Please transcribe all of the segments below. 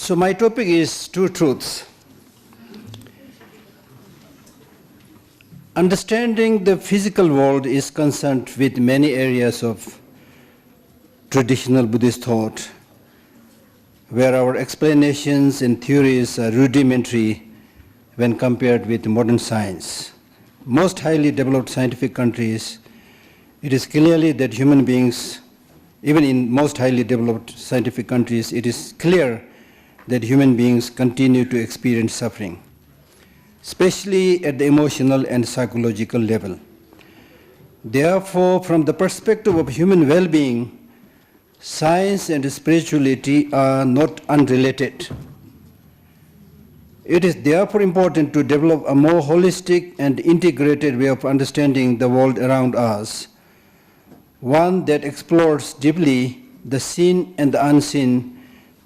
So my topic is two truths. Understanding the physical world is concerned with many areas of traditional Buddhist thought, where our explanations and theories are rudimentary when compared with modern science. Most highly developed scientific countries, it is clearly that human beings, even in most highly developed scientific countries, it is clear that human beings continue to experience suffering, especially at the emotional and psychological level. Therefore, from the perspective of human well-being, science and spirituality are not unrelated. It is therefore important to develop a more holistic and integrated way of understanding the world around us, one that explores deeply the seen and the unseen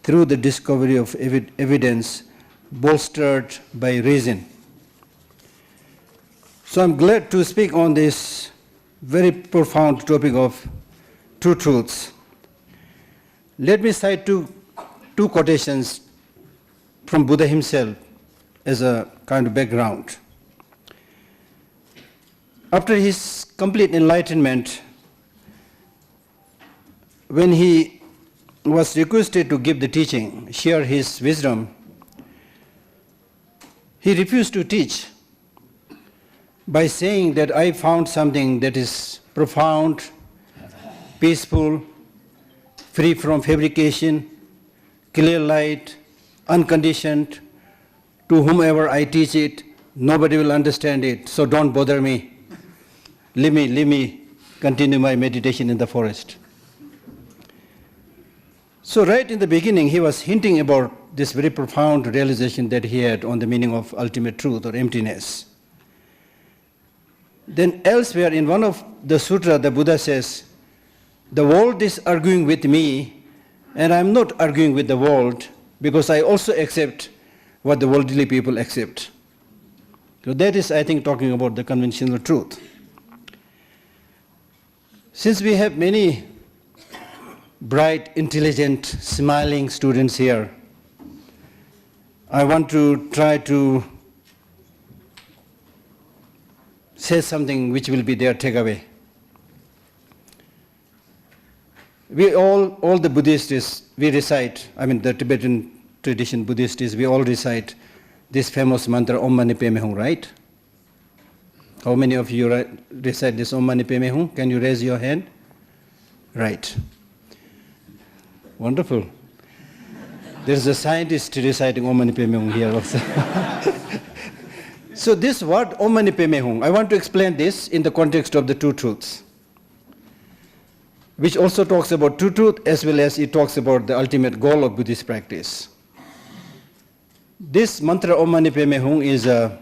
through the discovery of evidence bolstered by reason. So I'm glad to speak on this very profound topic of two truths. Let me cite two quotations from Buddha himself as a kind of background. After his complete enlightenment, when he was requested to give the teaching, share his wisdom, he refused to teach by saying that I found something that is profound, peaceful, free from fabrication, clear light, unconditioned. To whomever I teach it, nobody will understand it, so don't bother me. Leave me continue my meditation in the forest. So right in the beginning, he was hinting about this very profound realization that he had on the meaning of ultimate truth or emptiness. Then elsewhere in one of the sutra, the Buddha says, the world is arguing with me, and I'm not arguing with the world because I also accept what the worldly people accept. So that is, I think, talking about the conventional truth. Since we have many bright, intelligent, smiling students here, I want to try to say something which will be their takeaway. We all the Buddhists, we recite, the Tibetan tradition Buddhists, we all recite this famous mantra, Om Mani Padme Hum, right? How many of you recite this Om Mani Padme Hum? Can you raise your hand? Right. Wonderful. There's a scientist reciting Om Mani Padme Hum here also. So this word Om Mani Padme Hum, I want to explain this in the context of the two truths, which also talks about two truth as well as it talks about the ultimate goal of Buddhist practice. This mantra Om Mani Padme Hum is a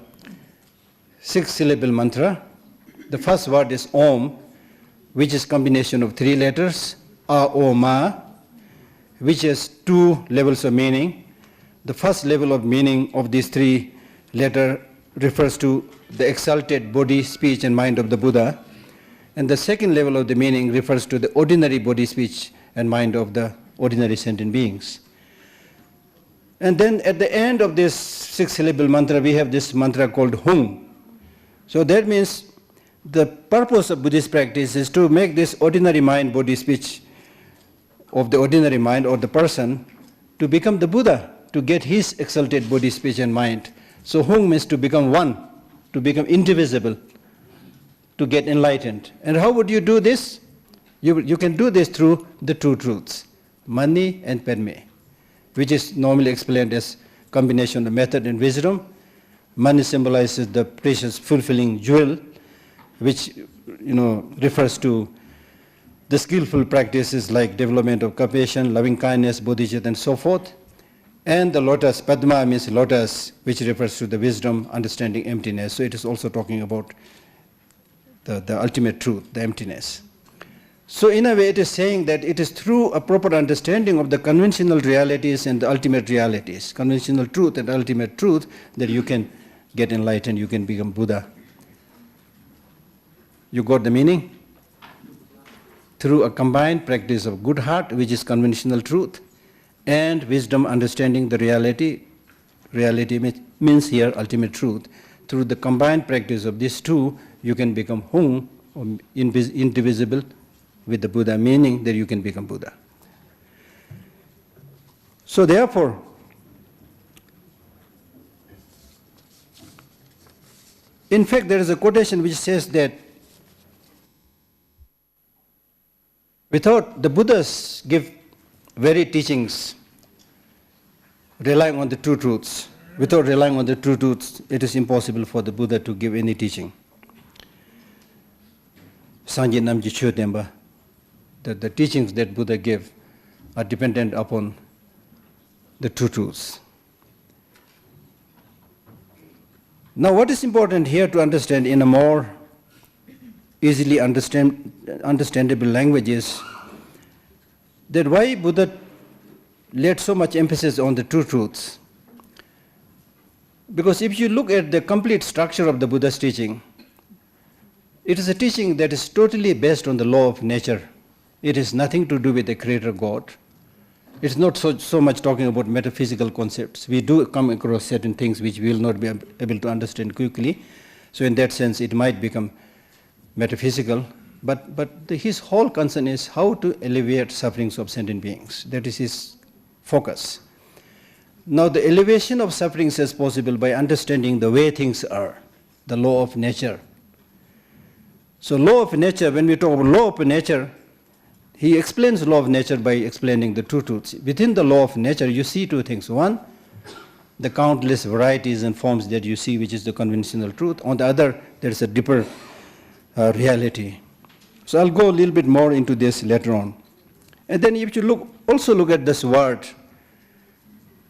6-syllable mantra. The first word is Om, which is combination of 3 letters, A, O, Ma, which has 2 levels of meaning. The first level of meaning of these 3 letters refers to the exalted body, speech, and mind of the Buddha. And the second level of the meaning refers to the ordinary body, speech, and mind of the ordinary sentient beings. And then at the end of this 6-syllable mantra, we have this mantra called Hum. So that means the purpose of Buddhist practice is to make this ordinary mind, body, speech of the ordinary mind or the person to become the Buddha, to get his exalted body, speech, and mind. So Hum means to become one, to become indivisible, to get enlightened. And how would you do this? You can do this through the two truths, Mani and Padme, which is normally explained as combination of method and wisdom. Mani symbolizes the precious, fulfilling jewel, which refers to the skillful practices like development of compassion, loving kindness, bodhicitta, and so forth. And the lotus, Padma means lotus, which refers to the wisdom, understanding, emptiness. So it is also talking about the ultimate truth, the emptiness. So in a way it is saying that it is through a proper understanding of the conventional realities and the ultimate realities, conventional truth and ultimate truth, that you can get enlightened, you can become Buddha. You got the meaning? Through a combined practice of good heart, which is conventional truth, and wisdom understanding the reality. Reality means here ultimate truth. Through the combined practice of these two, you can become Hung, or indivisible, with the Buddha, meaning that you can become Buddha. So therefore, in fact, there is a quotation which says that without the Buddhas give very teachings relying on the true truths. Without relying on the true truths, it is impossible for the Buddha to give any teaching. Sangye Namji Chotemba, that the teachings that Buddha gave are dependent upon the true truths. Now what is important here to understand in a more easily understandable language is that why Buddha laid so much emphasis on the true truths. Because if you look at the complete structure of the Buddha's teaching, it is a teaching that is totally based on the law of nature. It has nothing to do with the Creator God. It's not so much talking about metaphysical concepts. We do come across certain things which we will not be able to understand quickly. So in that sense, it might become metaphysical. But his whole concern is how to alleviate sufferings of sentient beings. That is his focus. Now the elevation of sufferings is possible by understanding the way things are, the law of nature. So law of nature, when we talk about law of nature, he explains law of nature by explaining the true truths. Within the law of nature, you see two things. One, the countless varieties and forms that you see, which is the conventional truth. On the other, there is a deeper reality. So I'll go a little bit more into this later on. And then if you also look at this word,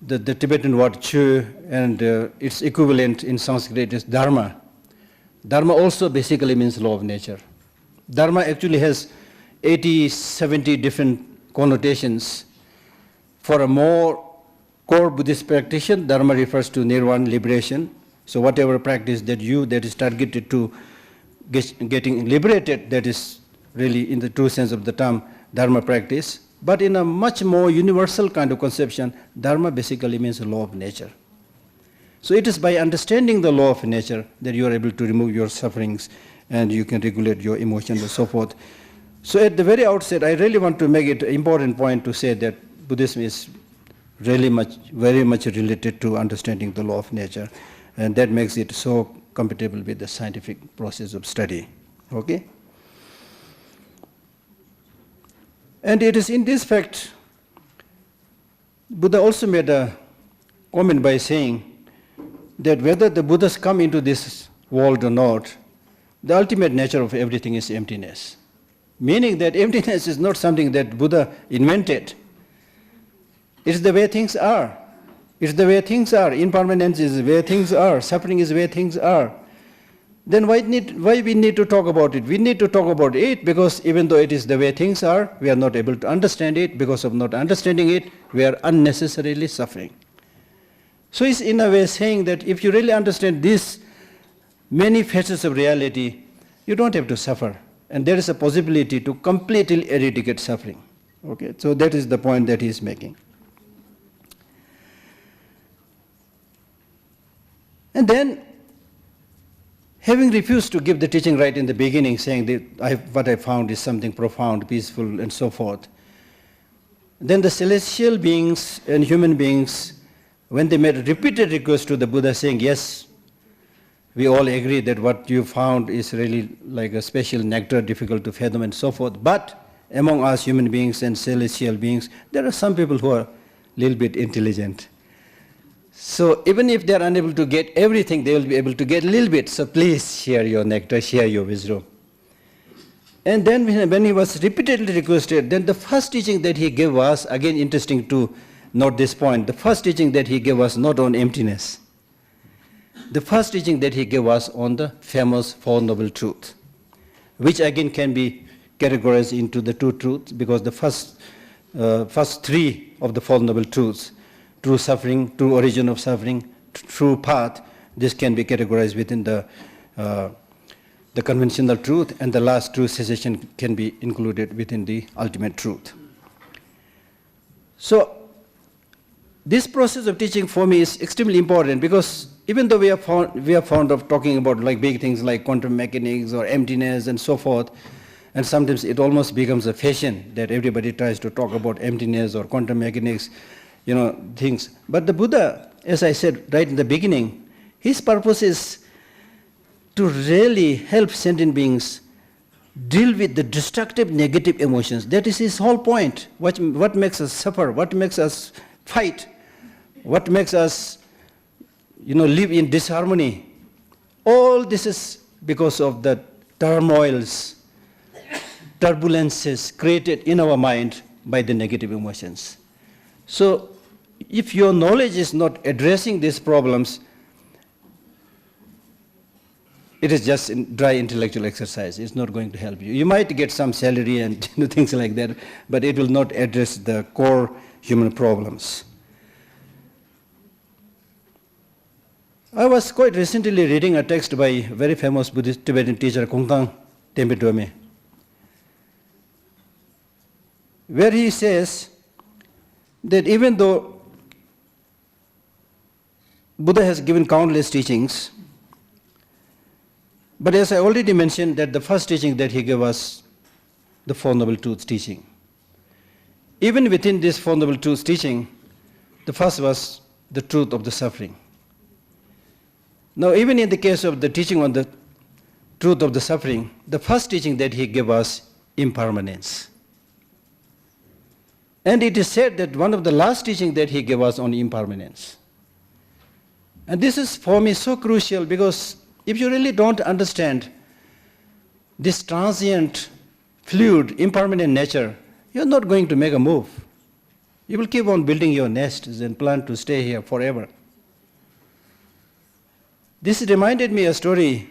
the Tibetan word chu, and its equivalent in Sanskrit is dharma. Dharma also basically means law of nature. Dharma actually has 80, 70 different connotations. For a more core Buddhist practitioner, dharma refers to nirvana, liberation. So whatever practice that is targeted to getting liberated, that is really in the true sense of the term, dharma practice. But in a much more universal kind of conception, dharma basically means the law of nature. So it is by understanding the law of nature that you are able to remove your sufferings and you can regulate your emotions and so forth. So at the very outset, I really want to make it an important point to say that Buddhism is really very much related to understanding the law of nature, and that makes it so compatible with the scientific process of study. Okay? And it is in this fact, Buddha also made a comment by saying that whether the Buddhas come into this world or not, the ultimate nature of everything is emptiness. Meaning that emptiness is not something that Buddha invented. It's the way things are. It's the way things are. Impermanence is the way things are. Suffering is the way things are. Then why we need to talk about it? We need to talk about it because even though it is the way things are, we are not able to understand it. Because of not understanding it, we are unnecessarily suffering. So it's in a way saying that if you really understand these many facets of reality, you don't have to suffer. And there is a possibility to completely eradicate suffering. Okay, so that is the point that he is making. And then, having refused to give the teaching right in the beginning, saying that what I found is something profound, peaceful, and so forth, then the celestial beings and human beings, when they made repeated requests to the Buddha saying, yes, we all agree that what you found is really like a special nectar, difficult to fathom and so forth, but among us human beings and celestial beings, there are some people who are a little bit intelligent. So even if they are unable to get everything, they will be able to get a little bit. So please share your nectar, share your wisdom. And then when he was repeatedly requested, then the first teaching that he gave was, again interesting to note this point, the first teaching that he gave was not on emptiness. The first teaching that he gave was on the famous Four Noble Truths, which again can be categorized into the two truths, because the first three of the Four Noble Truths, true suffering, true origin of suffering, true path, this can be categorized within the conventional truth, and the last true cessation can be included within the ultimate truth. So this process of teaching for me is extremely important, because even though we are fond of talking about like big things like quantum mechanics or emptiness and so forth, and sometimes it almost becomes a fashion that everybody tries to talk about emptiness or quantum mechanics, things. But the Buddha, as I said right in the beginning, his purpose is to really help sentient beings deal with the destructive negative emotions. That is his whole point. What makes us suffer, what makes us fight, what makes us live in disharmony. All this is because of the turmoils, turbulences created in our mind by the negative emotions. So if your knowledge is not addressing these problems, it is just dry intellectual exercise. It's not going to help you. You might get some salary and things like that, but it will not address the core human problems. I was quite recently reading a text by a very famous Buddhist Tibetan teacher, Kongtang Tempe Dome, where he says that even though Buddha has given countless teachings, but as I already mentioned, that the first teaching that he gave was the Four Noble Truths teaching. Even within this Four Noble Truths teaching, the first was the truth of the suffering. Now, even in the case of the teaching on the truth of the suffering, the first teaching that he gave was impermanence. And it is said that one of the last teachings that he gave was on impermanence. And this is for me so crucial, because if you really don't understand this transient, fluid, impermanent nature, you're not going to make a move. You will keep on building your nests and plan to stay here forever. This reminded me a story,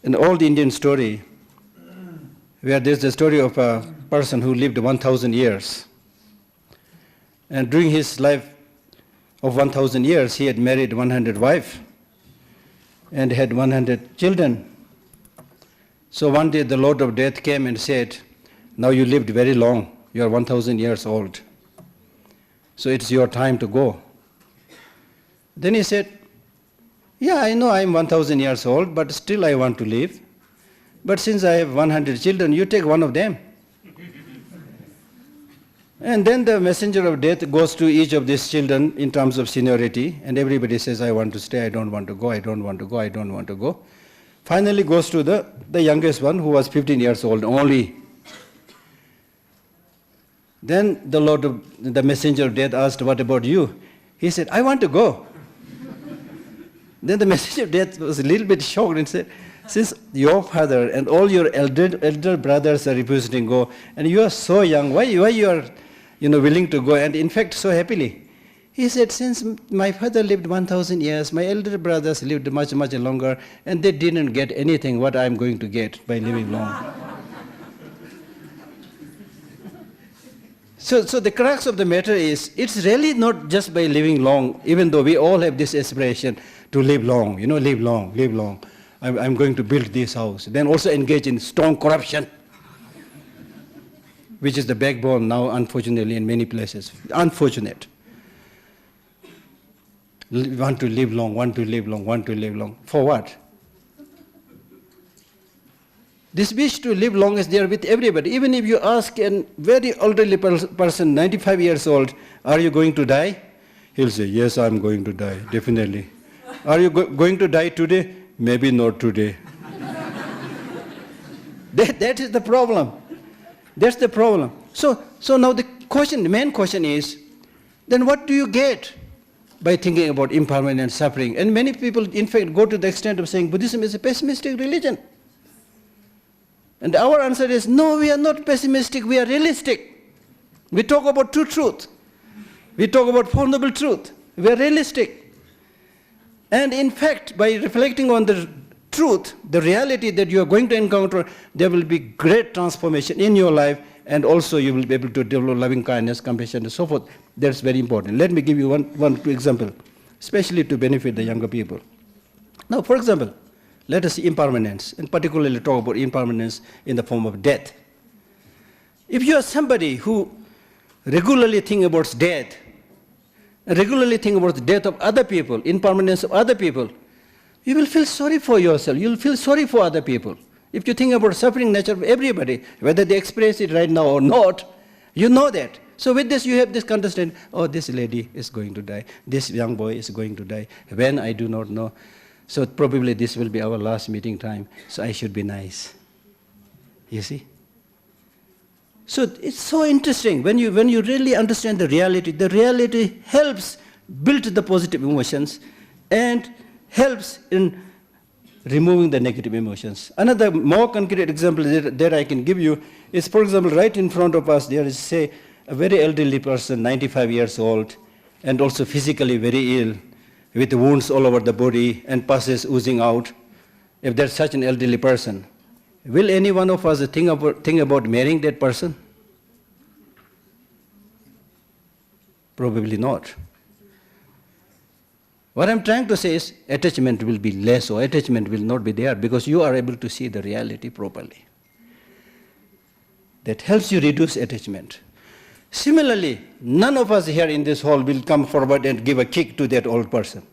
an old Indian story, where there's the story of a person who lived 1,000 years. And during his life of 1,000 years, he had married 100 wives and had 100 children. So one day the Lord of Death came and said, now you lived very long, you are 1,000 years old, so it's your time to go. Then he said, yeah, I know I'm 1,000 years old, but still I want to live. But since I have 100 children, you take one of them. And then the messenger of death goes to each of these children in terms of seniority, and everybody says, I want to stay, I don't want to go, I don't want to go, I don't want to go. Finally goes to the youngest one, who was 15 years old only. Then the messenger of death asked, what about you? He said, I want to go. Then the messenger of death was a little bit shocked and said, since your father and all your elder brothers are refusing to go, and you are so young, why you are willing to go, and in fact so happily? He said, since my father lived 1,000 years, my elder brothers lived much, much longer, and they didn't get anything what I'm going to get by living long. So the crux of the matter is, it's really not just by living long, even though we all have this aspiration to live long, live long, live long. I'm going to build this house. Then also engage in strong corruption, which is the backbone now, unfortunately, in many places. Unfortunate. Want to live long, want to live long, want to live long. For what? This wish to live long is there with everybody. Even if you ask a very elderly person, 95 years old, are you going to die? He'll say, yes, I'm going to die, definitely. Are you going to die today? Maybe not today. That is the problem. That's the problem. So now the main question is, then what do you get by thinking about impermanent suffering? And many people, in fact, go to the extent of saying Buddhism is a pessimistic religion. And our answer is, no, we are not pessimistic, we are realistic. We talk about true truth. We talk about Four Noble Truth. We are realistic. And in fact, by reflecting on the truth, the reality that you are going to encounter, there will be great transformation in your life, and also you will be able to develop loving kindness, compassion, and so forth. That's very important. Let me give you one example, especially to benefit the younger people. Now, for example, let us see impermanence, and particularly talk about impermanence in the form of death. If you are somebody who regularly thinks about death, regularly think about the death of other people, impermanence of other people, you will feel sorry for yourself. You will feel sorry for other people. If you think about suffering nature of everybody, whether they experience it right now or not, you know that. So with this, you have this understanding, oh, this lady is going to die. This young boy is going to die. When, I do not know. So probably this will be our last meeting time, so I should be nice. You see? So it's so interesting. When you really understand the reality helps build the positive emotions and helps in removing the negative emotions. Another more concrete example that I can give you is, for example, right in front of us there is, say, a very elderly person, 95 years old, and also physically very ill, with wounds all over the body and pus oozing out. If there's such an elderly person, will any one of us think about marrying that person? Probably not. What I'm trying to say is attachment will be less, or attachment will not be there, because you are able to see the reality properly. That helps you reduce attachment. Similarly, none of us here in this hall will come forward and give a kick to that old person.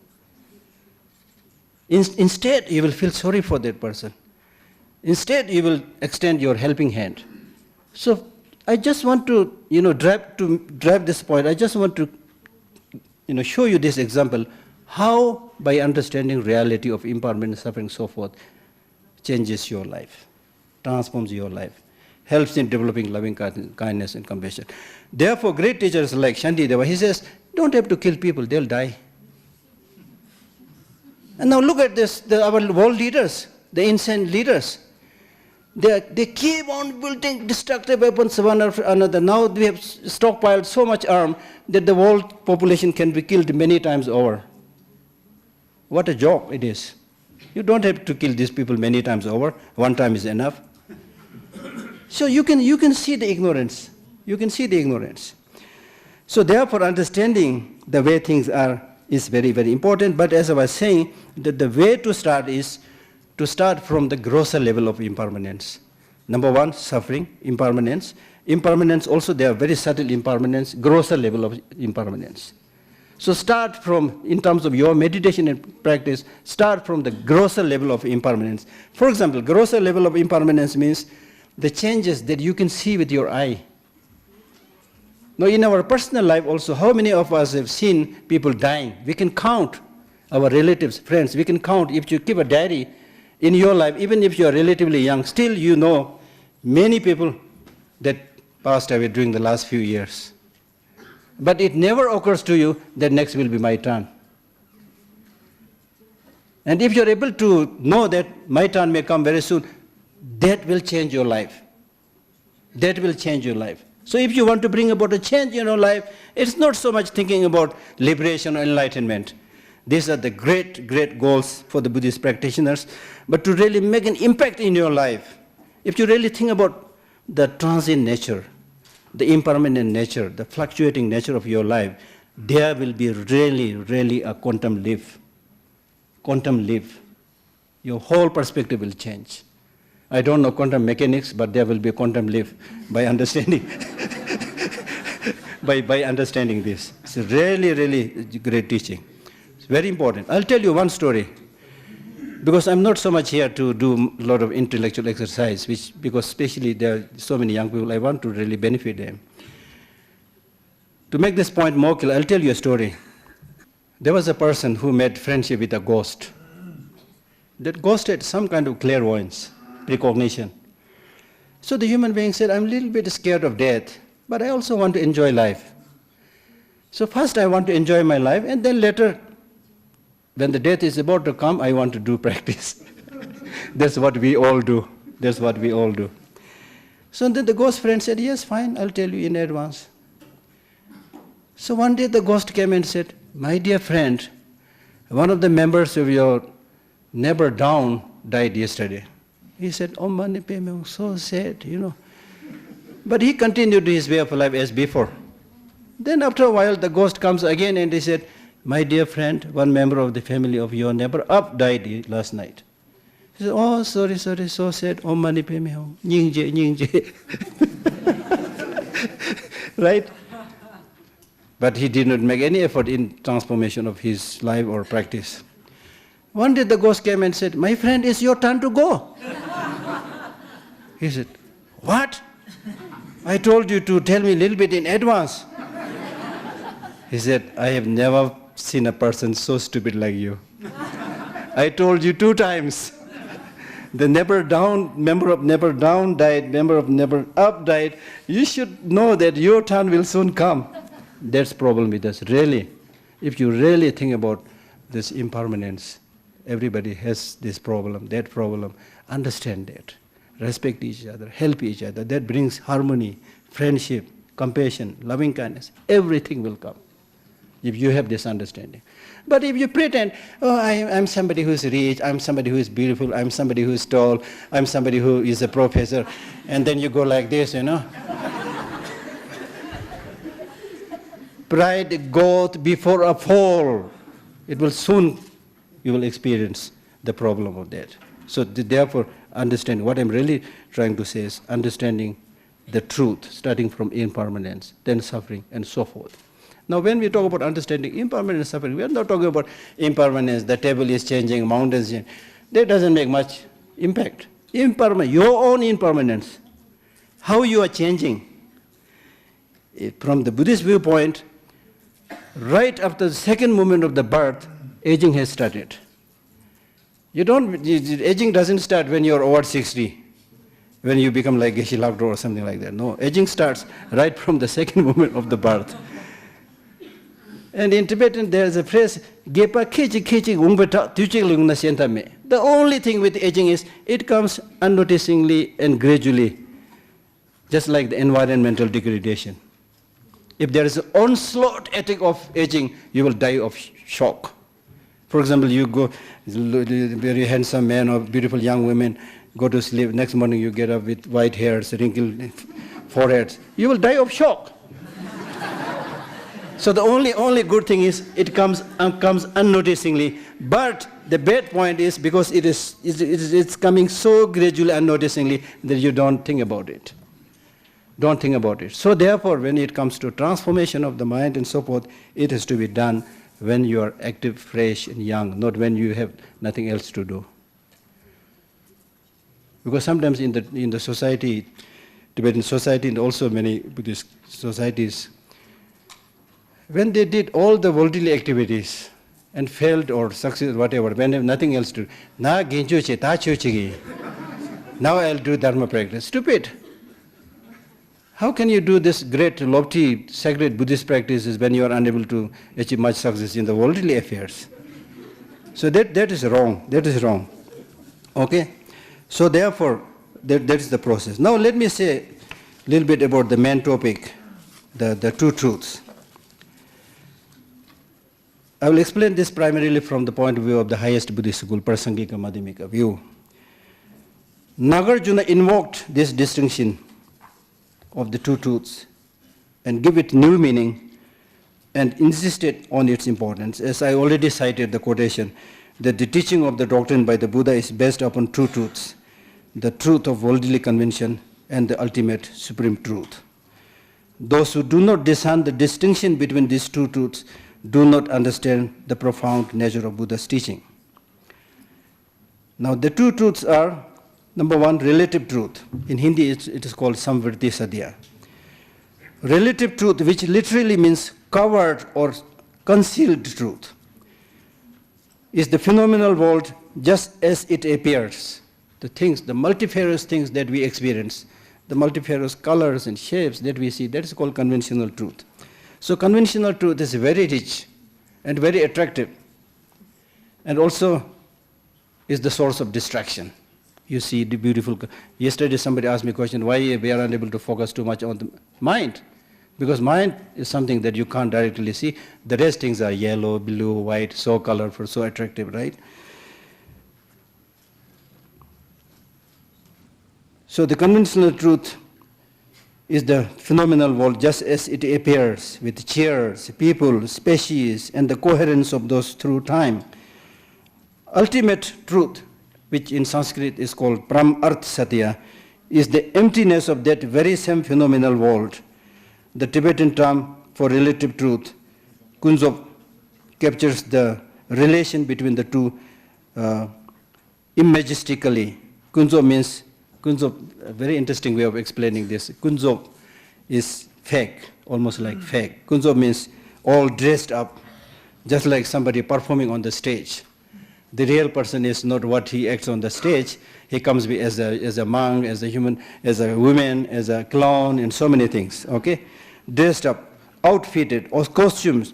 Instead, you will feel sorry for that person. Instead, you will extend your helping hand. So I just want to, drive this point. I just want to, show you this example, how by understanding reality of impermanent suffering, so forth, changes your life, transforms your life, helps in developing loving kindness and compassion. Therefore, great teachers like Shantideva, he says, don't have to kill people, they'll die. And now look at this, our world leaders, the insane leaders. They keep on building destructive weapons one after another. Now we have stockpiled so much arm that the world population can be killed many times over. What a joke it is. You don't have to kill these people many times over. One time is enough. So you can see the ignorance. You can see the ignorance. So therefore, understanding the way things are is very, very important. But as I was saying, that the way to start is to start from the grosser level of impermanence. Number one, suffering, impermanence. Impermanence also, there are very subtle impermanence, grosser level of impermanence. So start from, in terms of your meditation and practice, start from the grosser level of impermanence. For example, grosser level of impermanence means the changes that you can see with your eye. Now in our personal life also, how many of us have seen people dying? We can count our relatives, friends, we can count. If you keep a diary in your life, even if you are relatively young, still you know many people that passed away during the last few years. But it never occurs to you that next will be my turn. And if you're able to know that my turn may come very soon, that will change your life. That will change your life. So if you want to bring about a change in your life, it's not so much thinking about liberation or enlightenment. These are the great, great goals for the Buddhist practitioners. But to really make an impact in your life, if you really think about the transient nature, the impermanent nature, the fluctuating nature of your life, there will be really, really a quantum leap. Quantum leap. Your whole perspective will change. I don't know quantum mechanics, but there will be a quantum leap by understanding by understanding this. It's a really, really great teaching. It's very important. I'll tell you one story, because I'm not so much here to do a lot of intellectual exercise, because especially there are so many young people, I want to really benefit them. To make this point more clear, I'll tell you a story. There was a person who made friendship with a ghost. That ghost had some kind of clairvoyance, precognition. So the human being said, I'm a little bit scared of death, but I also want to enjoy life. So first I want to enjoy my life, and then later, when the death is about to come, I want to do practice. That's what we all do. That's what we all do. So then the ghost friend said, yes, fine, I'll tell you in advance. So one day the ghost came and said, my dear friend, one of the members of your neighbor down died yesterday. He said, oh, I'm so sad, But he continued his way of life as before. Then after a while, the ghost comes again and he said, my dear friend, one member of the family of your neighbor up died last night. He said, oh, sorry, so sad. Oh, mani pe me ho. Nyingje. Right? But he did not make any effort in transformation of his life or practice. One day the ghost came and said, "My friend, it's your turn to go." He said, "What? I told you to tell me a little bit in advance." He said, "I have never seen a person so stupid like you. I told you 2 times. The never down, member of never down died, member of never up died. You should know that your turn will soon come." That's the problem with us, really. If you really think about this impermanence, everybody has this problem, that problem. Understand that. Respect each other, help each other. That brings harmony, friendship, compassion, loving kindness. Everything will come if you have this understanding. But if you pretend, "Oh, I'm somebody who's rich, I'm somebody who is beautiful, I'm somebody who is tall, I'm somebody who is a professor," and then you go like this, Pride goeth before a fall. It will soon, you will experience the problem of that. So therefore, understand what I'm really trying to say is understanding the truth, starting from impermanence, then suffering, and so forth. Now, when we talk about understanding impermanence and suffering, we are not talking about impermanence, the table is changing, mountains change. That doesn't make much impact. Your own impermanence, how you are changing. From the Buddhist viewpoint, right after the second moment of the birth, aging has started. Aging doesn't start when you're over 60, when you become like Geshe Lhakdor or something like that. No, aging starts right from the second moment of the birth. And in Tibetan, there's a phrase, "Gepa kechi kechi ungbeta tuchilung na sientame." The only thing with aging is it comes unnoticingly and gradually, just like the environmental degradation. If there is an onslaught attack of aging, you will die of shock. For example, you go, very handsome man or beautiful young women, go to sleep, next morning you get up with white hairs, wrinkled foreheads. You will die of shock. So the only good thing is it comes unnoticingly. But the bad point is because it's coming so gradually, unnoticingly, that you don't think about it. Don't think about it. So therefore, when it comes to transformation of the mind and so forth, it has to be done when you are active, fresh, and young, not when you have nothing else to do. Because sometimes in the society, Tibetan society and also many Buddhist societies, when they did all the worldly activities and failed or succeeded, whatever, when they have nothing else to do, now I'll do dharma practice. Stupid. How can you do this great, lofty, sacred Buddhist practices when you are unable to achieve much success in the worldly affairs? So that is wrong. That is wrong. Okay? So therefore, that is the process. Now let me say a little bit about the main topic, the two truths. I will explain this primarily from the point of view of the highest Buddhist school, Prasangika Madhyamika view. Nagarjuna invoked this distinction of the two truths and give it new meaning and insisted on its importance. As I already cited the quotation, that the teaching of the doctrine by the Buddha is based upon two truths, the truth of worldly convention and the ultimate supreme truth. Those who do not discern the distinction between these two truths do not understand the profound nature of Buddha's teaching. Now the two truths are, number one, relative truth. In Hindi it is called samvrti sadhya. Relative truth, which literally means covered or concealed truth, is the phenomenal world just as it appears. The things, the multifarious things that we experience, the multifarious colors and shapes that we see, that is called conventional truth. So conventional truth is very rich and very attractive, and also is the source of distraction. You see the beautiful. Yesterday somebody asked me a question, why we are unable to focus too much on the mind? Because mind is something that you can't directly see. The rest things are yellow, blue, white, so colorful, so attractive, right? So the conventional truth is the phenomenal world just as it appears, with chairs, people, species, and the coherence of those through time. Ultimate truth, which in Sanskrit is called Param Arth Satya, is the emptiness of that very same phenomenal world. The Tibetan term for relative truth, Kunzov captures the relation between the two imagistically. Kunzov, a very interesting way of explaining this. Kunzov is fake, almost like fake. Kunzov means all dressed up, just like somebody performing on the stage. The real person is not what he acts on the stage. He comes as a monk, as a human, as a woman, as a clown, and so many things, okay? Dressed up, outfitted, or costumes.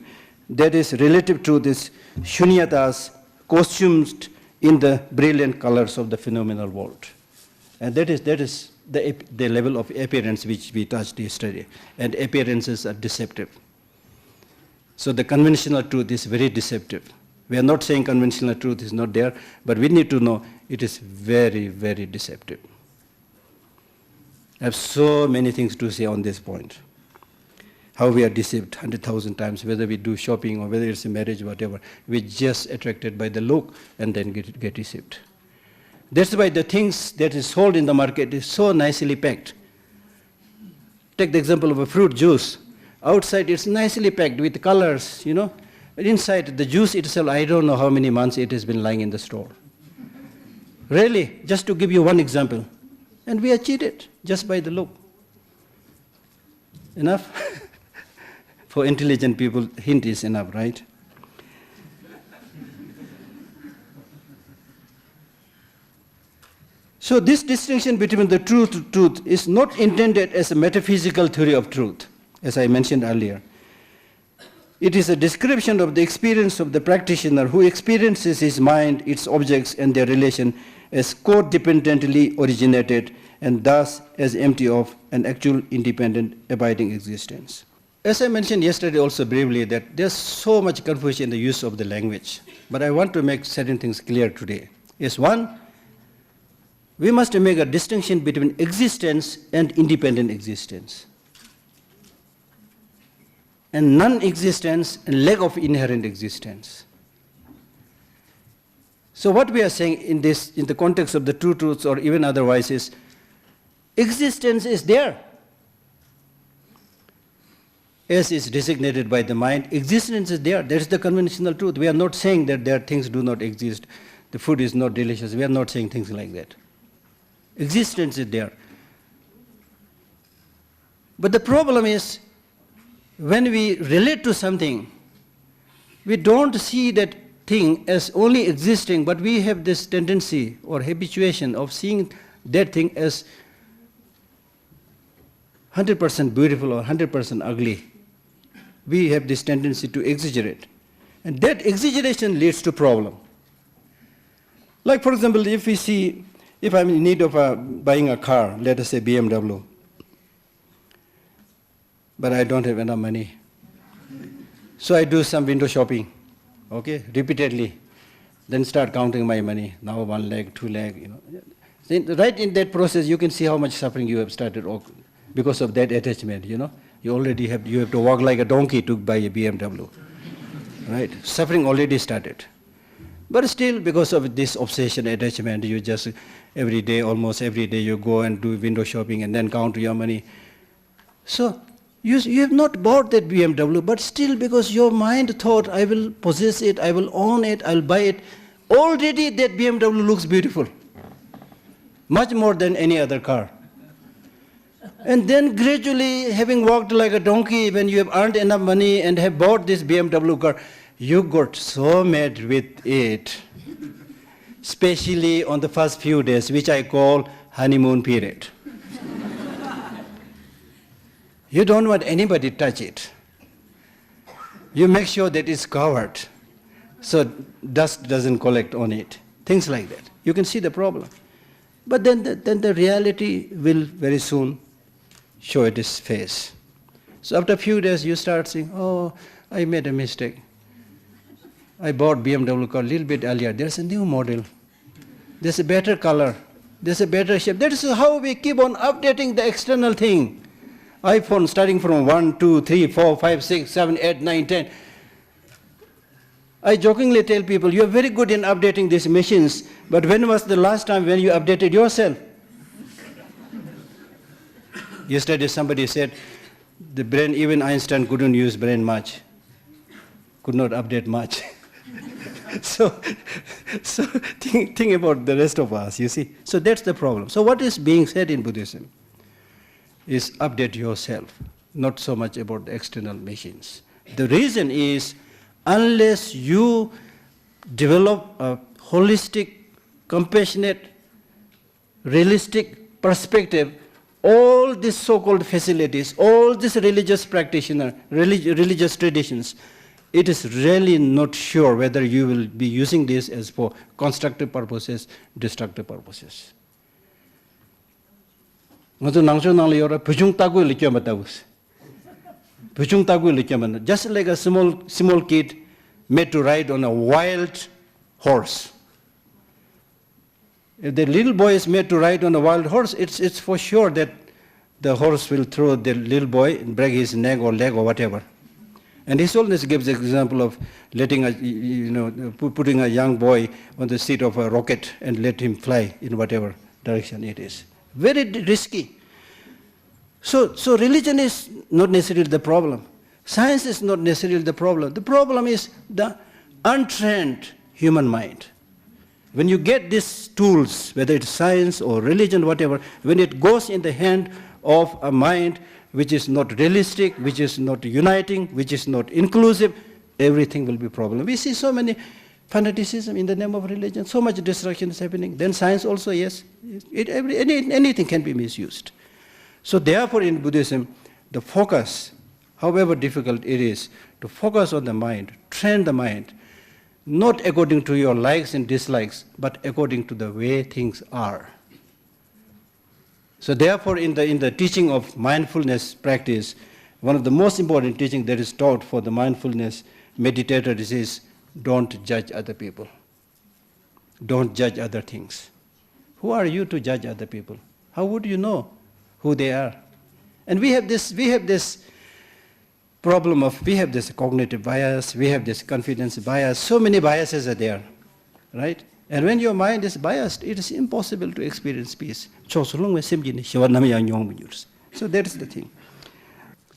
That is relative to this shunyatas, costumed in the brilliant colors of the phenomenal world. And that is the level of appearance which we touched yesterday. And appearances are deceptive. So the conventional truth is very deceptive. We are not saying conventional truth is not there, but we need to know it is very, very deceptive. I have so many things to say on this point. How we are deceived 100,000 times, whether we do shopping or whether it's a marriage, whatever. We're just attracted by the look and then get deceived. That's why the things that is sold in the market is so nicely packed. Take the example of a fruit juice. Outside it's nicely packed with colors, you know. But inside the juice itself, I don't know how many months it has been lying in the store. Really, just to give you one example. And we are cheated just by the look. Enough? For intelligent people, hint is enough, right? So this distinction between the truth is not intended as a metaphysical theory of truth, as I mentioned earlier. It is a description of the experience of the practitioner who experiences his mind, its objects, and their relation as codependently originated and thus as empty of an actual independent abiding existence. As I mentioned yesterday also briefly, that there's so much confusion in the use of the language. But I want to make certain things clear today. Is one, we must make a distinction between existence and independent existence, and non-existence and lack of inherent existence. So what we are saying in the context of the true truths or even otherwise is, existence is there. As is designated by the mind, existence is there. That is the conventional truth. We are not saying that there things do not exist, the food is not delicious. We are not saying things like that. Existence is there. But the problem is, when we relate to something, we don't see that thing as only existing, but we have this tendency or habituation of seeing that thing as 100% beautiful or 100% ugly. We have this tendency to exaggerate. And that exaggeration leads to problem. Like for example, if I'm in need of buying a car, let us say BMW, but I don't have enough money. So I do some window shopping, okay, repeatedly. Then start counting my money. Now 1 lakh, 2 lakh, you know. Then right in that process, you can see how much suffering you have started because of that attachment, you know. You have to walk like a donkey to buy a BMW, right? Suffering already started. But still, because of this obsession, attachment, you just almost every day you go and do window shopping and then count your money. So you have not bought that BMW, but still because your mind thought, I will possess it, I will own it, I will buy it, already that BMW looks beautiful, much more than any other car. And then gradually, having walked like a donkey, when you have earned enough money and have bought this BMW car, you got so mad with it, especially on the first few days, which I call honeymoon period. You don't want anybody to touch it. You make sure that it's covered, so dust doesn't collect on it. Things like that. You can see the problem. But then the reality will very soon show its face. So after a few days, you start saying, oh, I made a mistake. I bought BMW car a little bit earlier. There's a new model. There's a better color. There's a better shape. That is how we keep on updating the external thing. iPhone starting from 1, 2, 3, 4, 5, 6, 7, 8, 9, 10. I jokingly tell people, you're very good in updating these machines, but when was the last time when you updated yourself? Yesterday somebody said, The brain, even Einstein couldn't use brain much, could not update much. so think about the rest of us, you see. So that's the problem. So what is being said in Buddhism is update yourself, not so much about the external machines. The reason is, unless you develop a holistic, compassionate, realistic perspective, all these so-called facilities, all these religious practitioners, religious traditions, it is really not sure whether you will be using this as for constructive purposes, destructive purposes. Just like a small kid made to ride on a wild horse. If the little boy is made to ride on a wild horse, it's for sure that the horse will throw the little boy and break his neck or leg or whatever. And His Holiness gives the example of letting putting a young boy on the seat of a rocket and let him fly in whatever direction it is. Very risky. So religion is not necessarily the problem. Science is not necessarily the problem. The problem is the untrained human mind. When you get these tools, whether it's science or religion, whatever, when it goes in the hand of a mind which is not realistic, which is not uniting, which is not inclusive, everything will be a problem. We see so many fanaticism in the name of religion, so much destruction is happening. Then science also, yes, anything can be misused. So therefore in Buddhism, the focus, however difficult it is, to focus on the mind, train the mind, not according to your likes and dislikes, but according to the way things are. So therefore in the teaching of mindfulness practice, one of the most important teaching that is taught for the mindfulness meditators is don't judge other people. Don't judge other things. Who are you to judge other people? How would you know who they are? And we have this problem of, we have this cognitive bias, we have this confidence bias, so many biases are there, right? And when your mind is biased, it is impossible to experience peace. So that is the thing.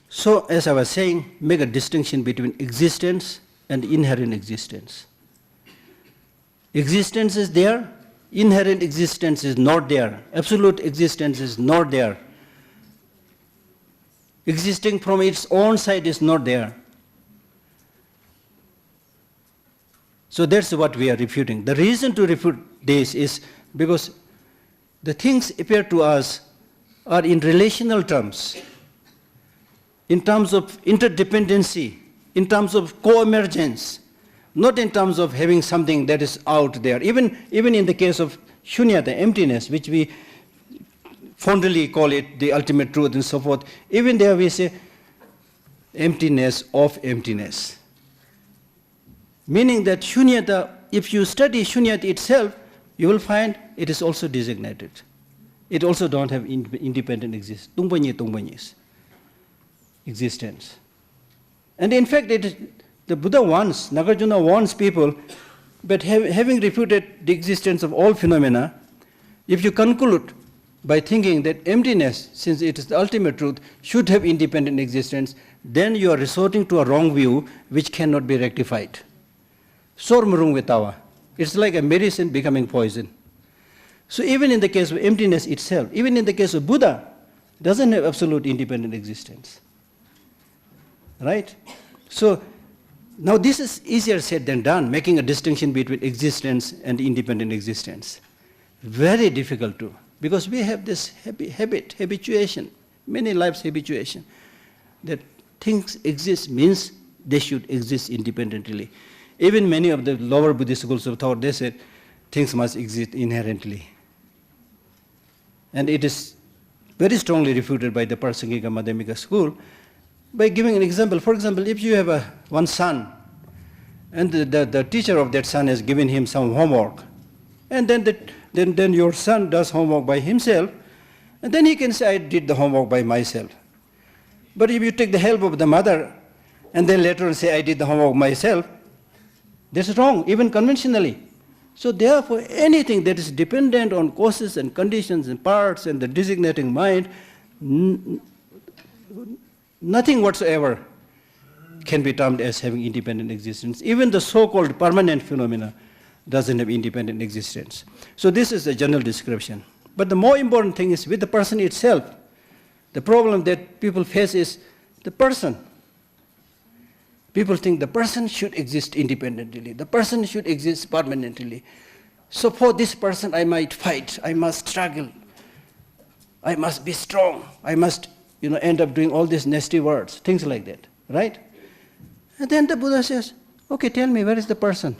So as I was saying, make a distinction between existence and inherent existence. Existence is there, inherent existence is not there, absolute existence is not there. Existing from its own side is not there. So that's what we are refuting. The reason to refute this is because the things appear to us are in relational terms, in terms of interdependency, in terms of co-emergence, not in terms of having something that is out there. Even in the case of shunya, the emptiness, which we fondly call it the ultimate truth and so forth, even there we say emptiness of emptiness. Meaning that shunyata, if you study shunyata itself, you will find it is also designated. It also don't have independent existence. And in fact, the Buddha wants, Nagarjuna wants people, but having refuted the existence of all phenomena, if you conclude by thinking that emptiness, since it is the ultimate truth, should have independent existence, then you are resorting to a wrong view which cannot be rectified. It's like a medicine becoming poison. So even in the case of emptiness itself, even in the case of Buddha, doesn't have absolute independent existence. Right? So now this is easier said than done, making a distinction between existence and independent existence. Very difficult too, because we have this habituation, many lives habituation, that things exist means they should exist independently. Even many of the lower Buddhist schools of thought, they said things must exist inherently. And it is very strongly refuted by the Prasangika Madhyamika school by giving an example. For example, if you have one son, and the teacher of that son has given him some homework, and then your son does homework by himself, and then he can say, I did the homework by myself. But if you take the help of the mother, and then later on say, I did the homework myself, that's wrong, even conventionally. So therefore, anything that is dependent on causes and conditions and parts and the designating mind Nothing whatsoever can be termed as having independent existence. Even the so-called permanent phenomena doesn't have independent existence. So this is a general description. But the more important thing is with the person itself. The problem that people face is the person. People think the person should exist independently. The person should exist permanently. So for this person, I might fight. I must struggle. I must be strong. I must, end up doing all these nasty words, things like that, right? And then the Buddha says, okay, tell me, where is the person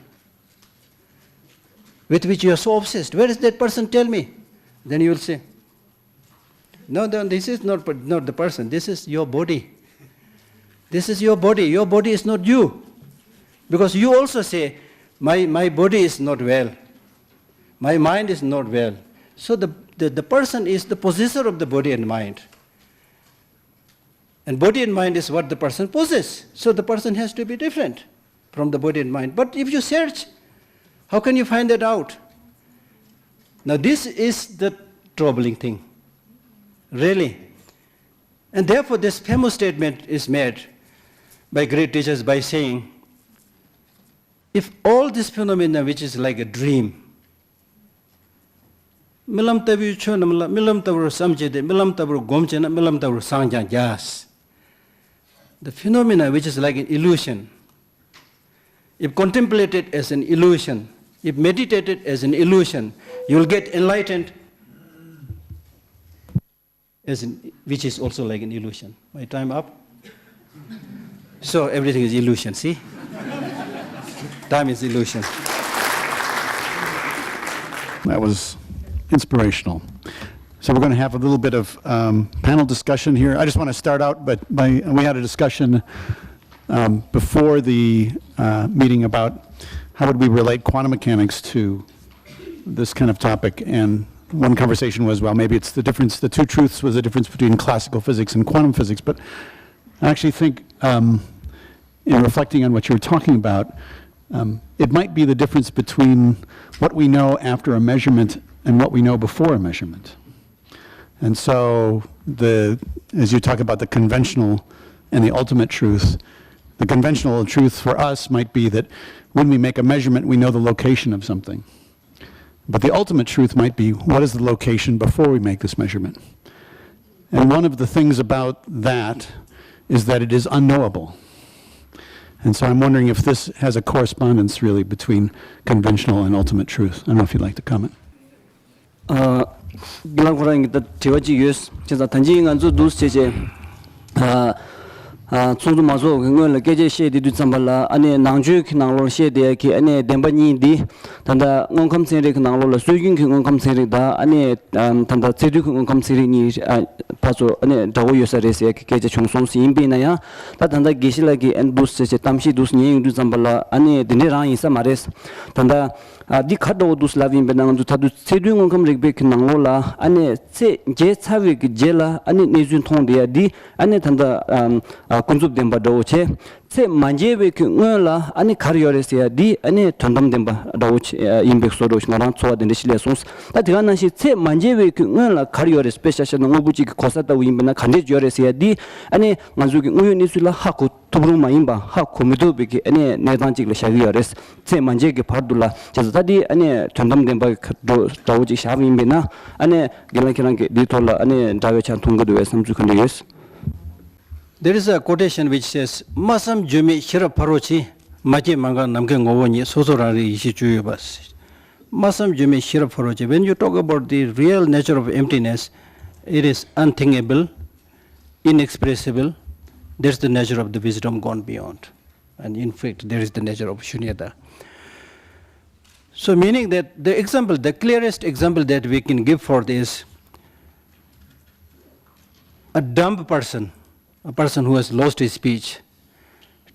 with which you are so obsessed? Where is that person? Tell me. Then you will say, no, this is not the person. This is your body. This is your body. Your body is not you. Because you also say, my body is not well. My mind is not well. So the person is the possessor of the body and mind. And body and mind is what the person possesses. So the person has to be different from the body and mind. But if you search, how can you find that out? Now this is the troubling thing, really. And therefore this famous statement is made by great teachers by saying, if all this phenomena which is like a dream, milam tabu chona milam tabu samjede milam tabu gomchena milam tabu sangja jas, the phenomena which is like an illusion, if contemplated as an illusion, if meditated as an illusion, you will get enlightened, which is also like an illusion. My time up? So everything is illusion, see? Time is illusion. That was inspirational. So we're going to have a little bit of panel discussion here. I just want to start out, we had a discussion before the meeting about how would we relate quantum mechanics to this kind of topic, and one conversation was, well, maybe it's the difference, the two truths was the difference between classical physics and quantum physics, but I actually think in reflecting on what you were talking about, it might be the difference between what we know after a measurement and what we know before a measurement. And so as you talk about the conventional and the ultimate truth, the conventional truth for us might be that when we make a measurement, we know the location of something. But the ultimate truth might be, what is the location before we make this measurement? And one of the things about that is that it is unknowable. And so I'm wondering if this has a correspondence really between conventional and ultimate truth. I don't know if you'd like to comment. Tsungdu mazo ngol la geje she di du tsambala ane nangju ki nanglo she de ki ane demba ni di tanda ngomkham sere ki nanglo la suigin ki ngomkham sere da ane tanda tsedu ki ngomkham sere ni paso ane dago yosare se ki geje chongsong si imbi na ya ta tanda geshe la ki en dus se tamshi dus ni du tsambala ane dine rang isa mares tanda di khado dus la vin benang du thadu tsedu ngomkham rekbe ki nanglo la ane tse je chawe ki jela ane nejun thong de di ane tanda kunzup demba doche tse manjewe ki ngola ani karyoresia di ani thandam demba doche imbek so doche ngara tsoa den shile sons ta digana shi tse manjewe ki ngola karyore special ngobuchi ki khosata wimbena khande joresia di ani ngazu ki ngoyo nisula haku tubru maimba ha komido be ki ani nedanchi le shagiyores tse manje ki phardula chazata di ani thandam demba doche shawimbena ani gelakirang ki ditola ani dawe chan thungdo samju khande yes. There is a quotation which says, Masam Jumi Shira Parochi, Maji Manga Namke Ngovoni, Sosorari Ishijuyubas. Masam Jumi Shira Parochi. When you talk about the real nature of emptiness, it is unthinkable, inexpressible. That's the nature of the wisdom gone beyond. And in fact, there is the nature of Shunyata. So meaning that the clearest example that we can give for this, a dumb person, a person who has lost his speech,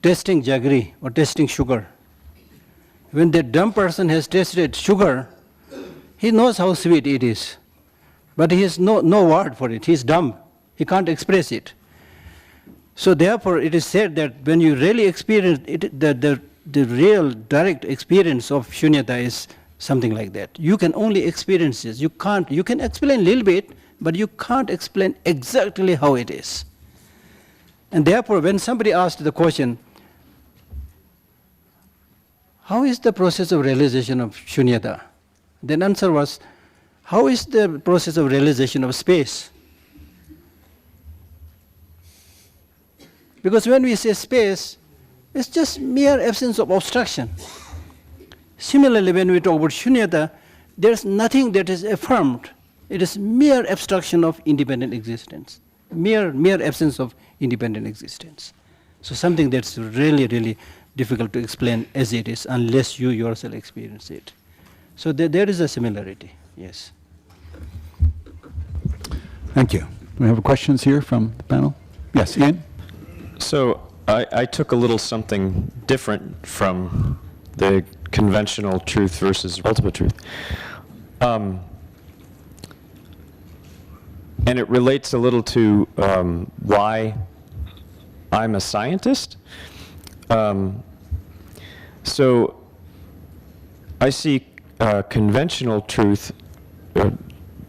tasting jaggery or tasting sugar. When that dumb person has tasted sugar, he knows how sweet it is, but he has no word for it. He is dumb. He can't express it. So therefore, it is said that when you really experience it, the real direct experience of shunyata is something like that. You can only experience this. You can explain a little bit, but you can't explain exactly how it is. And therefore, when somebody asked the question, how is the process of realization of shunyata? Then answer was, how is the process of realization of space? Because when we say space, it's just mere absence of obstruction. Similarly, when we talk about shunyata, there's nothing that is affirmed. It is mere abstraction of independent existence, mere absence of independent existence. So something that's really, really difficult to explain as it is unless you yourself experience it. So there is a similarity, yes. Thank you. Do we have questions here from the panel? Yes, Ian? So I took a little something different from the conventional truth versus ultimate truth. And it relates a little to why I'm a scientist. So I see conventional truth,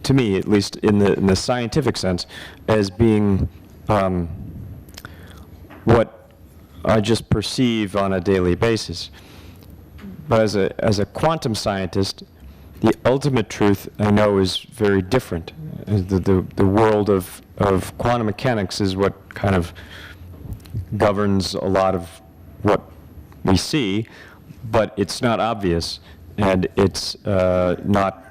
to me at least in the scientific sense, as being what I just perceive on a daily basis. But as a quantum scientist, the ultimate truth I know is very different. The world of quantum mechanics is what kind of governs a lot of what we see, but it's not obvious, and it's not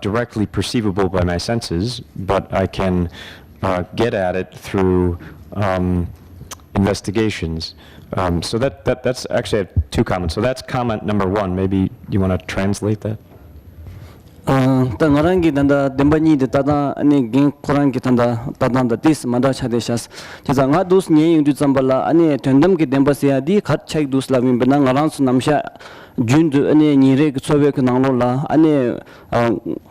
directly perceivable by my senses, but I can get at it through investigations. So that's actually I have two comments. So that's comment number one. Maybe you want to translate that? Ta ngarangi danda dembani de tada ani ging korangi tanda tadanda dis manda chadeshas jaza nga dus nye yung du zambala ani tendam ki dembasia di khat chai dus la min bena ngarang su namsha jun du ani nyire ki sobe ki nanglo la ani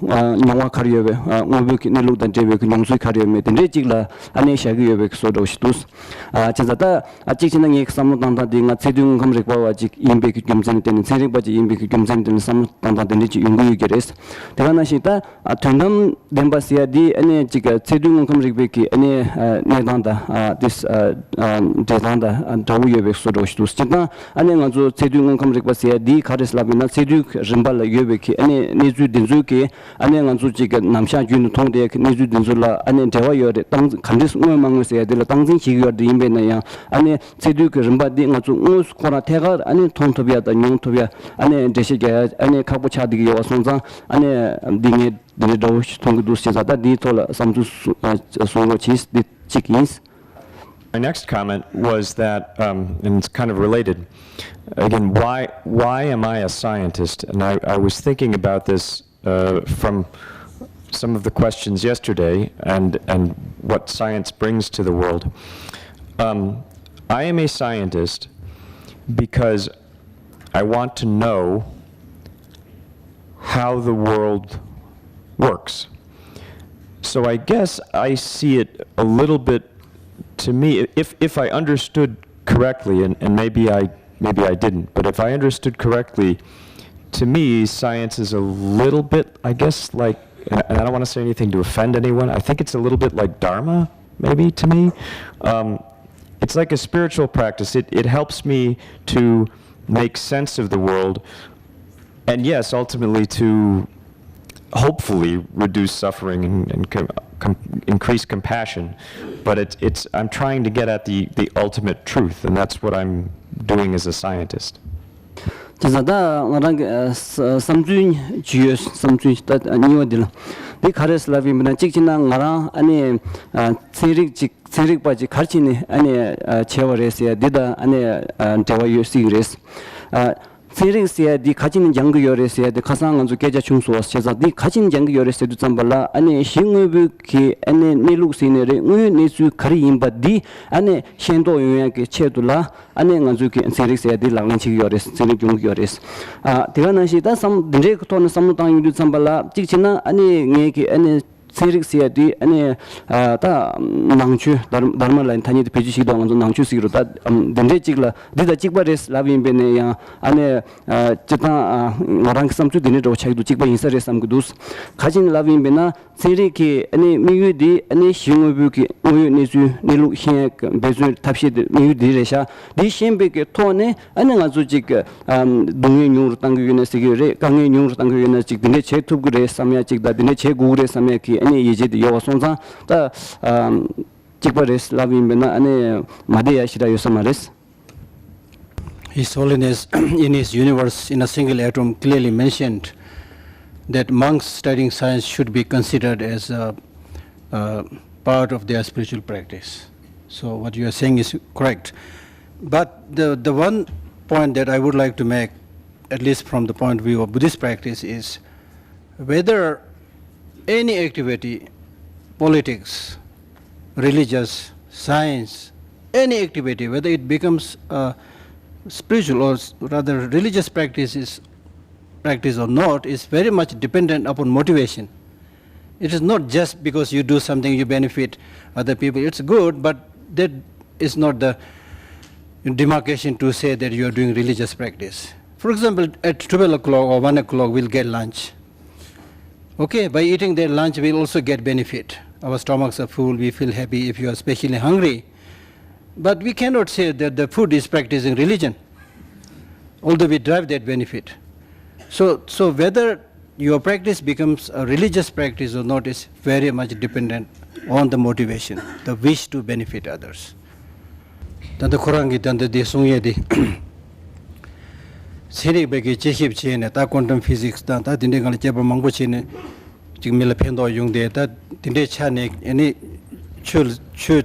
nyongwa khariyebe ngobe ki nilu dan jebe ki nyongsu khariyebe tendre chigla ani shagi yebe ki sodo shitus jaza ta achik china nge samu tanda di nga chedung kham rekwa wa jik imbe ki gyumzani teni cherik ba ji imbe ki gyumzani teni samu tanda tendre chi yungu yu geres 대가나시다 던담 덴바시아디 아니 지가 체둥 컴릭베키 아니 네단다 디스 데단다 다우예베스도 스티나 아니 가조 체둥 컴릭바시아디 카레슬라비나 체둑 림발 예베키 아니 니주 딘주키 아니 가조 지가 남샤 준 통데 니주 딘줄라 아니 대와요데 땅 간디스 우마망스야 딜라 땅진 지기어디 임베나야 아니 체둑 림바디 가조 우스 코나 테가 아니 통토비아다 뇽토비아 아니 데시게 아니 카보차디기 와송자 아니 dinge dosh tung dus chata di tola samju songo chis di chikins. My next comment was that, and it's kind of related, again, why am I a scientist? And I was thinking about this from some of the questions yesterday and what science brings to the world. I am a scientist because I want to know how the world works. So I guess I see it a little bit, to me, if I understood correctly, and maybe I didn't, but if I understood correctly, to me, science is a little bit, I guess, like, and I don't want to say anything to offend anyone, I think it's a little bit like Dharma, maybe, to me. It's like a spiritual practice. It helps me to make sense of the world, and yes, ultimately to hopefully reduce suffering and increase compassion. But I'm trying to get at the ultimate truth, and that's what I'm doing as a scientist. Jazada ngarang samjun jius samjun tat niwadil. Di khares lavi mina chikchina ngara ani cherik baji kharchini ani chewaresia dida ani dewa yusigres. 세릭스야 디 가진 장그 요레스야 디 가상은 주 계좌 중소스 제자 디 가진 장그 요레스 두 잠발라 아니 싱의부키 아니 니룩시네레 우유 니수 카리 임바디 아니 셴도 요양게 체둘라 아니 간주키 세릭스야 디 랑랑치 요레스 세릭 중 요레스 아 디가나시다 삼 딘레크토는 삼무당 유두 잠발라 찍치나 아니 녜기 아니 serik sia di ane ta nangchu dharma line thani de peji shi dong nangchu sigro ta dende chigla dida chigba res lavin bene ya ane chita orang samchu dine ro chai du chigba insa res sam gudus khajin lavin bena serik ki ane miyu di ane shingu bu ki oyu ne su ne lu hye bezu tapshi de miyu di resha di shembe ke tone ane nga zu chig dungye nyur tang yu ne sigi re kangye nyur tang yu ne chig dine che thup gu re samya chig da dine che gu re samya ki ane yeje de yo sonza ta chigba res lavin bena ane madeya shira yosamares. His Holiness in his universe in a single atom clearly mentioned that monks studying science should be considered as a part of their spiritual practice. So what you are saying is correct. But the one point that I would like to make, at least from the point of view of Buddhist practice, is whether any activity, politics, religious, science, any activity, whether it becomes spiritual or rather religious practice or not, is very much dependent upon motivation. It is not just because you do something you benefit other people. It's good, but that is not the demarcation to say that you are doing religious practice. For example, at 12 o'clock or 1 o'clock we'll get lunch. Okay, by eating that lunch we'll also get benefit. Our stomachs are full, we feel happy if you are especially hungry. But we cannot say that the food is practicing religion, although we derive that benefit. So whether your practice becomes a religious practice or not is very much dependent on the motivation, the wish to benefit others. Tanda Kurangi tanda de sungye de seri begi cheship chene ta quantum physics ta dinde ngal cheba mangbo chene jigmela phendo yungde ta dinde chane any chul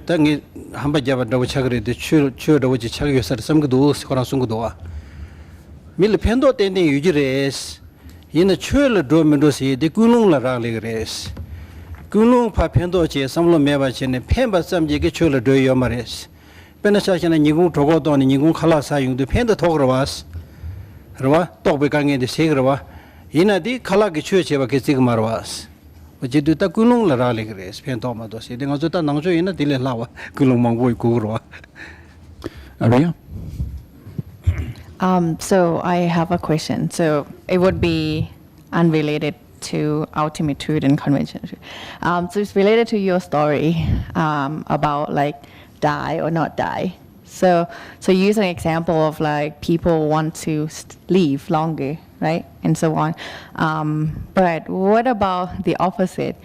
tangi hamba jaba daw chagre de chul daw chi chagyo sar samgdo skora sungdo mil phendo tende yujires yin chul do mendo si de kunung la ra le res kunung pha phendo che samlo meba chene phemba samje ge chul do yomares penasa chana nigung thogo do ni nigung khala sa yung de phendo thogro was rwa tokbe kange de segrwa ina di khala ge chue cheba ge sig marwas oje du ta kunung la ra le res phendo ma do se de ngazo ta nangjo ina dile lawa kulung mangbo ku Aria? So I have a question. So it would be unrelated to ultimate truth and conventional truth. So it's related to your story about like die or not die. So you use an example of like people want to live longer, right, and so on. But what about the opposite?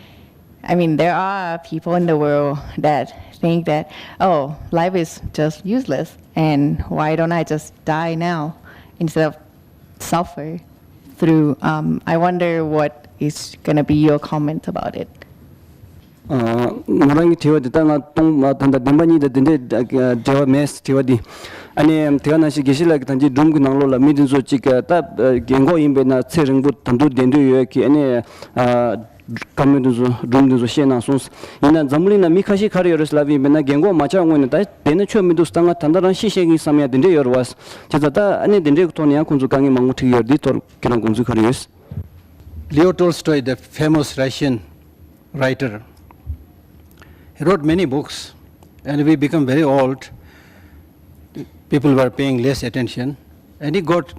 I mean, there are people in the world that think that, oh, life is just useless, and why don't I just die now instead of suffer through? I wonder what is going to be your comment about it. Morangi tiwa di tanga tong tanda dembani da dende jawa mes tiwa di ane tiwa na shi Geshe Lhakdor tanji drum ki nanglo la midin so chika ta gengo imbe na tsereng bu tandu dendu yoye ki ane kame duzo drum duzo she na sons ina zamuli na mikashi kari yoros lavi imbe na gengo macha ngoy na ta dene chua midus tanga tandaran shi shegi samya dende yorwas cheta ta ane dende kutoni ya kunzu kangi mangu tiki yordi tor kirang kunzu kari yoros. Leo Tolstoy, the famous Russian writer, he wrote many books, and we become very old. People were paying less attention, and he got,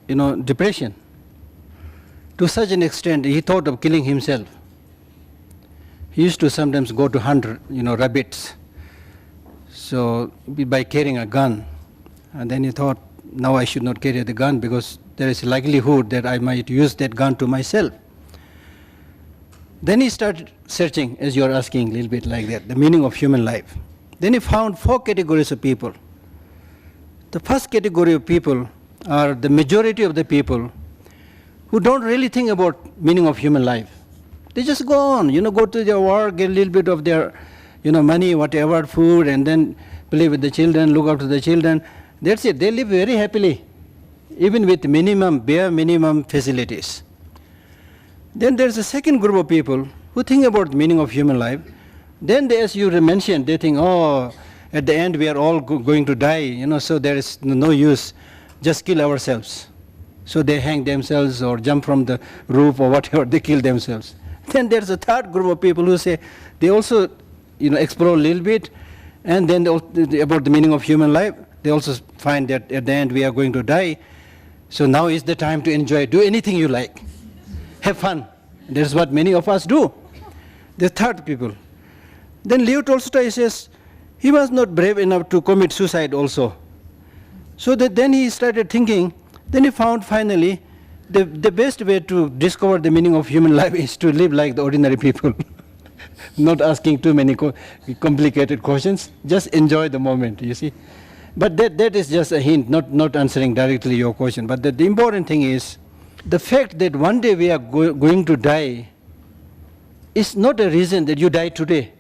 depression. To such an extent, he thought of killing himself. He used to sometimes go to hunt, rabbits. So by carrying a gun, and then he thought, now I should not carry the gun because there is a likelihood that I might use that gun to myself. Then he started searching, as you are asking, a little bit like that, the meaning of human life. Then he found 4 categories of people. The first category of people are the majority of the people who don't really think about meaning of human life. They just go on, go to their work, get a little bit of their, money, whatever, food, and then play with the children, look after the children. That's it. They live very happily, even with bare minimum facilities. Then there's a second group of people who think about the meaning of human life. Then they, as you mentioned, they think, oh, at the end we are all going to die, so there is no use, just kill ourselves. So they hang themselves or jump from the roof or whatever, they kill themselves. Then there's a third group of people who say they also, explore a little bit, and then about the meaning of human life. They also find that at the end we are going to die. So now is the time to enjoy. Do anything you like. Have fun. That's what many of us do. The third people. Then Leo Tolstoy says he was not brave enough to commit suicide also. So then he started thinking, then he found finally the best way to discover the meaning of human life is to live like the ordinary people. Not asking too many complicated questions, just enjoy the moment, you see. But that is just a hint, not answering directly your question. But the important thing is, the fact that one day we are going to die is not a reason that you die today.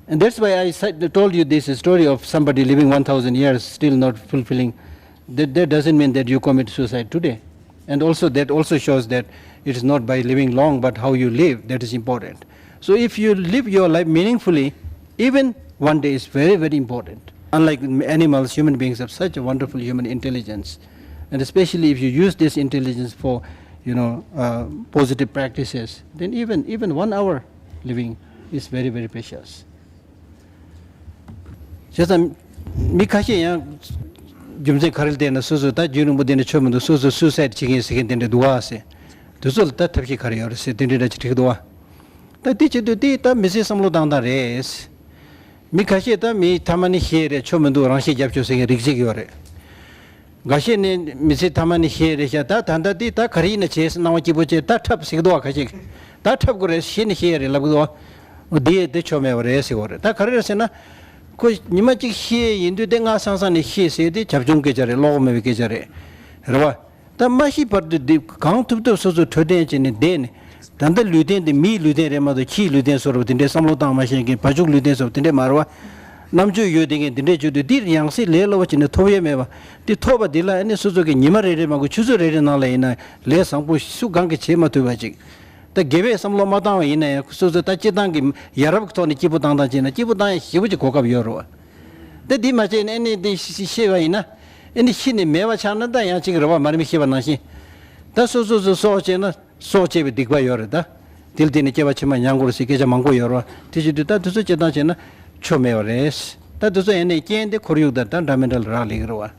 And that's why I told you this story of somebody living 1,000 years still not fulfilling. That doesn't mean that you commit suicide today. And also that also shows that it is not by living long, but how you live that is important. So if you live your life meaningfully, even one day is very, very important. Unlike animals, human beings have such a wonderful human intelligence. And especially if you use this intelligence for, positive practices, then even 1 hour living is very, very precious. Just mikashi ya jumze kharil dena suzu ta jinu mudene chomundu suzu suicide chigi sigin dene duwa se. Duzul ta tabki khariyor se dene da chik duwa. Ta tichi du ti ta misi samlo dangda res. Mikashi ta mi tamani here chomundu rangshi japcho sigin rikzi yore. Gashi ne misi tamani here sha ta tanda ti ta khari na ches nawa chiboche ta tab sigduwa kashi. Ta tab gore shin here labduwa. Diye de chome ore se gore. Ta khari se na 그 니마직 히 인도대가 상상의 히세디 잡종 계절에 로그메 계절에 여러분 다 마시 버드 강투도 소소 토대진이 데네 단들 류덴데 미 류덴레마도 키 류덴 소로 딘데 삼로당 마시게 바죽 류덴 소 딘데 마르와 남주 요딩에 딘데 주도 디 양시 레로와치네 토예메바 디 토바 딜라 에네 소소게 니마레레마고 추조레레 나레이나 레 상부 수강게 제마도바지 다 개베 삼로 마당 이네 소소 따치당기 여럽토니 기부당다지나 기부당 히부지 고갑 여러 데디 마제네 에네 디 시시와이나 에네 신이 메와 차는다 야 지금 봐 말미 히바나시 다 소소소 소제나 소제비 디과 여러다 딜디네 제바치마 양고로 시게자 망고 여러 디지디다 두서 제다제나 초메오레스 다 두서 에네 겐데 코리우다 단다멘tal 라리그와